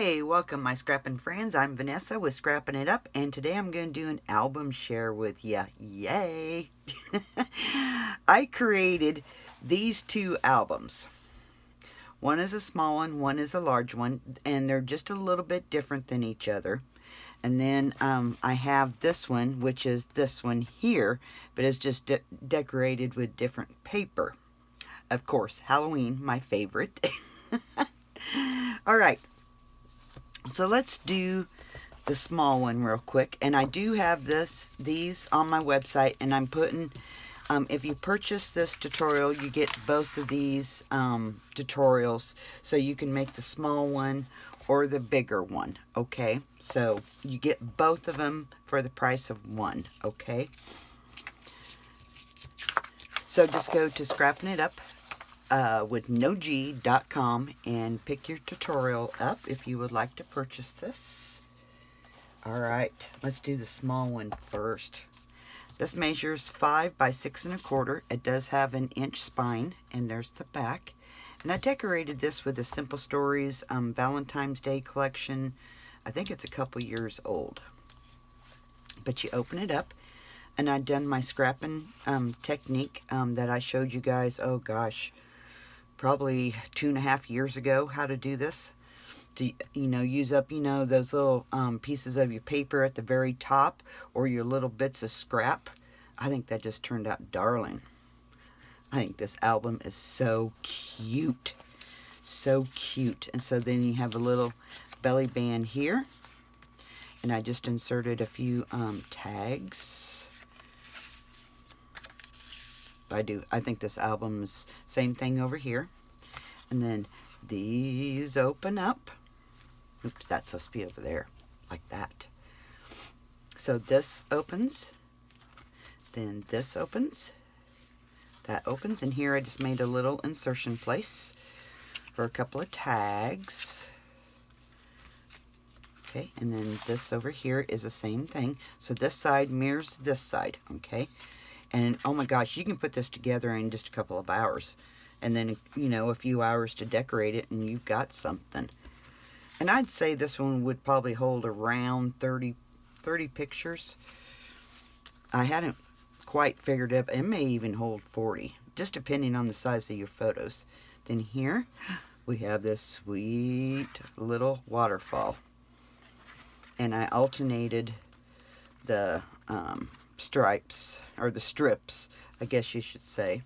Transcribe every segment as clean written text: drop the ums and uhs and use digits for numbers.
Hey, welcome my scrapping friends. I'm Vanessa with Scrapping It Up, and today I'm going to do an album share with ya. Yay! I created these two albums. One is a small one is a large one, and they're just a little bit different than each other. And then I have this one, which is this one here, but it's just decorated with different paper. Of course, Halloween, my favorite. All right. So let's do the small one real quick. And I do have these on my website, and I'm putting, if you purchase this tutorial, you get both of these tutorials, so you can make the small one or the bigger one, okay? So you get both of them for the price of one, okay? So just go to Scrapping It Up with NoG.com and pick your tutorial up if you would like to purchase this. Alright, let's do the small one first. This measures 5 by 6 1/4. It does have an inch spine, and there's the back. And I decorated this with the Simple Stories Valentine's Day collection. I think it's a couple years old. But you open it up, and I've done my scrapping technique that I showed you guys, oh gosh, probably 2.5 years ago, how to do this. To, use up, those little pieces of your paper at the very top, or your little bits of scrap. I think that just turned out darling. I think this album is so cute. So cute. And so then you have a little belly band here. And I just inserted a few tags. I think this album is same thing over here. And then these open up. Oops, that's supposed to be over there, like that. So this opens, then this opens, that opens, and here I just made a little insertion place for a couple of tags. Okay, and then this over here is the same thing. So this side mirrors this side, okay? And oh my gosh, you can put this together in just a couple of hours. And then, a few hours to decorate it, and you've got something. And I'd say this one would probably hold around 30 pictures. I hadn't quite figured it, it may even hold 40, just depending on the size of your photos. Then here, we have this sweet little waterfall. And I alternated the stripes, or the strips, I guess you should say.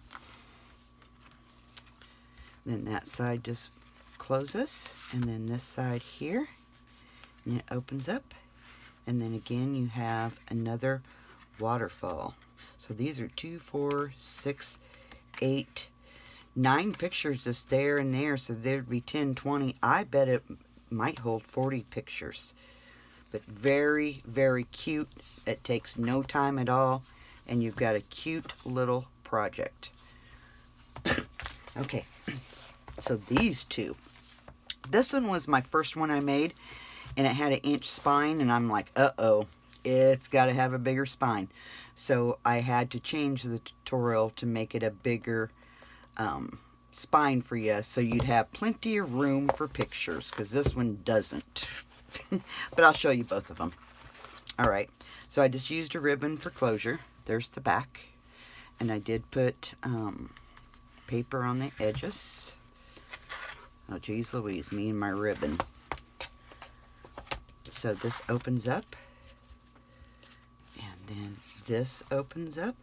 Then that side just closes, and then this side here, and it opens up, and then again you have another waterfall. So these are 2, 4, 6, 8, 9 pictures just there and there, so there'd be 10, 20. I bet it might hold 40 pictures. But very, very cute. It takes no time at all, and you've got a cute little project. Okay, so these two. This one was my first one I made, and it had an inch spine, and I'm like, uh-oh, it's got to have a bigger spine. So I had to change the tutorial to make it a bigger spine for you, so you'd have plenty of room for pictures, because this one doesn't. But I'll show you both of them. Alright, so I just used a ribbon for closure. There's the back. And I did put paper on the edges. Oh, geez Louise, me and my ribbon. So this opens up. And then this opens up.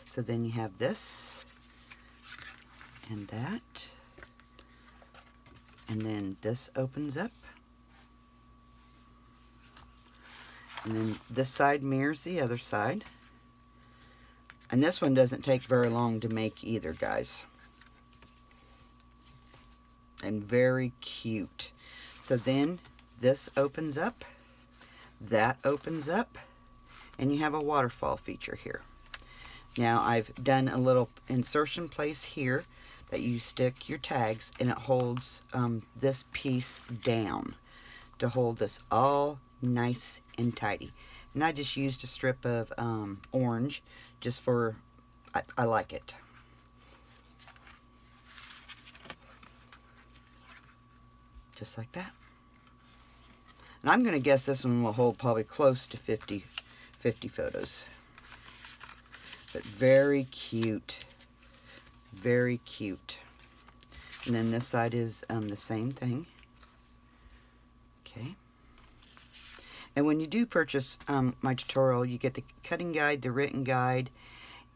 So then you have this. And that. And then this opens up. And then this side mirrors the other side. And this one doesn't take very long to make either, guys. And very cute. So then this opens up. That opens up. And you have a waterfall feature here. Now I've done a little insertion place here that you stick your tags, and it holds this piece down to hold this all nice and tidy. And I just used a strip of orange just for, I like it. Just like that. And I'm going to guess this one will hold probably close to 50 photos. But very cute. Very cute. And then this side is the same thing. Okay. And when you do purchase my tutorial, you get the cutting guide, the written guide,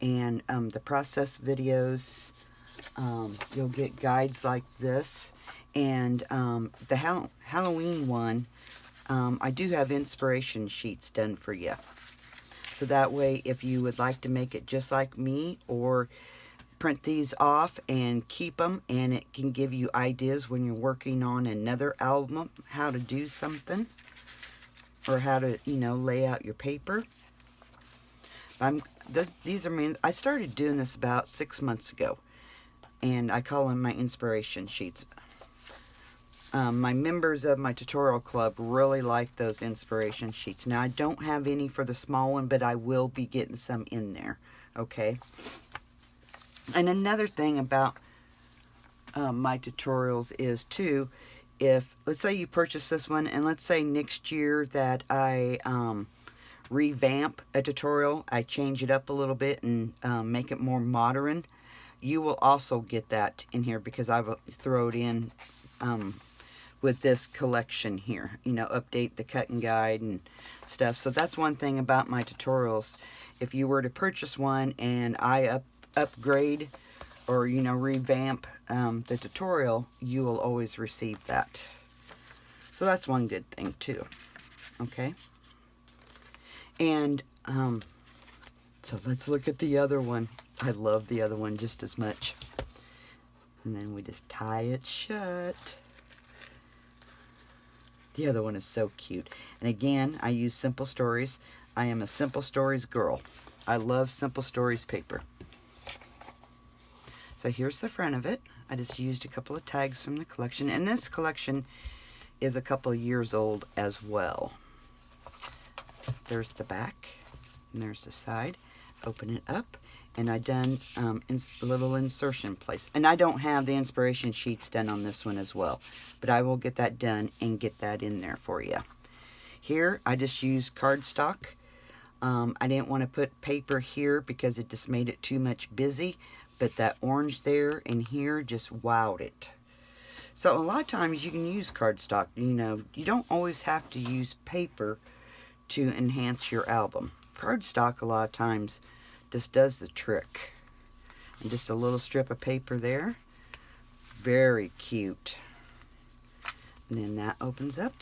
and the process videos. You'll get guides like this. And the Halloween one, I do have inspiration sheets done for you. So that way, if you would like to make it just like me, or print these off and keep them, and it can give you ideas when you're working on another album, how to do something, or how to, you know, lay out your paper. These are I started doing this about 6 months ago, and I call them my inspiration sheets. My members of my tutorial club really like those inspiration sheets. Now, I don't have any for the small one, but I will be getting some in there, okay? And another thing about my tutorials is, too, if, let's say you purchase this one, and let's say next year that I revamp a tutorial, I change it up a little bit and make it more modern, you will also get that in here, because I will throw it in with this collection here, you know, update the cutting guide and stuff. So that's one thing about my tutorials. If you were to purchase one and I upgrade or, you know, revamp the tutorial, you will always receive that. So that's one good thing too. Okay. And so let's look at the other one. I love the other one just as much. And then we just tie it shut. The other one is so cute. And again, I use Simple Stories. I am a Simple Stories girl. I love Simple Stories paper. So here's the front of it. I just used a couple of tags from the collection. And this collection is a couple of years old as well. There's the back. And there's the side. Open it up. And I done a little insertion place. And I don't have the inspiration sheets done on this one as well. But I will get that done and get that in there for you. Here, I just used cardstock. I didn't want to put paper here because it just made it too much busy. But that orange there and here just wowed it. So a lot of times you can use cardstock. You know, you don't always have to use paper to enhance your album. Cardstock a lot of times just does the trick. And just a little strip of paper there. Very cute. And then that opens up.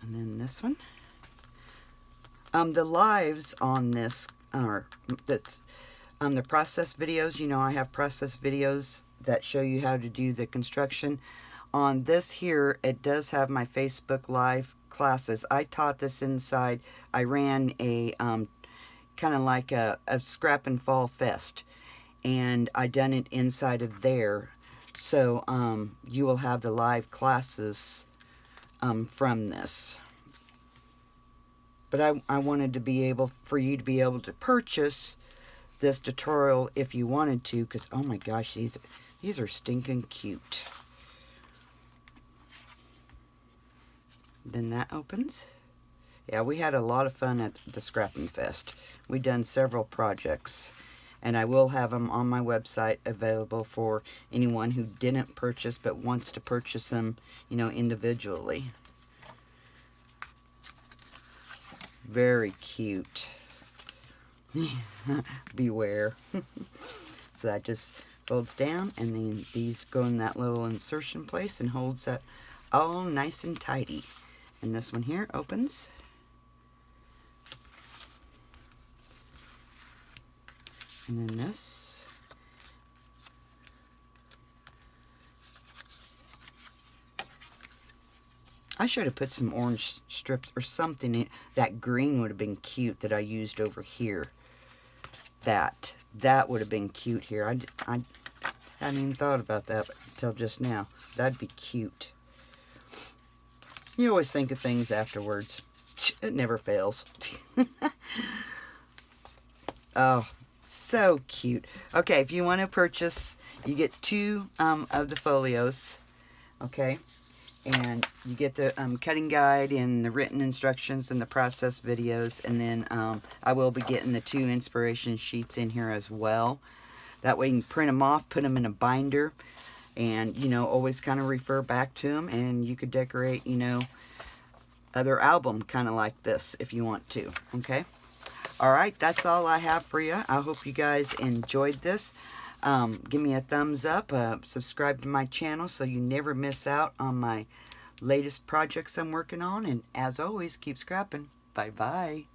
And then this one. The lives on this are, the process videos. You know, I have process videos that show you how to do the construction. On this here, it does have my Facebook Live classes. I taught this inside. I ran a kind of like a Scrappin Fall Fest, and I done it inside of there. So you will have the live classes from this. But I wanted to be able, for you to be able to purchase this tutorial if you wanted to, because oh my gosh, these are stinking cute. Then that opens. Yeah, we had a lot of fun at the Scrappin Fest. We done several projects, and I will have them on my website available for anyone who didn't purchase but wants to purchase them, you know, individually. Very cute. Beware. So that just folds down, and then these go in that little insertion place and holds that all nice and tidy. And this one here opens. And then this. I should have put some orange strips or something in. That green would have been cute that I used over here. That would have been cute here. I hadn't even thought about that until just now. That'd be cute. You always think of things afterwards. It never fails. Oh, so cute. Okay, if you want to purchase, you get 2 of the folios. okay? And you get the cutting guide and the written instructions and the process videos. And then I will be getting the 2 inspiration sheets in here as well. That way you can print them off, put them in a binder, and, you know, always kind of refer back to them. And you could decorate, you know, other album kind of like this if you want to, okay? All right, that's all I have for you. I hope you guys enjoyed this. Give me a thumbs up, subscribe to my channel so you never miss out on my latest projects I'm working on. And as always, keep scrapping. Bye-bye.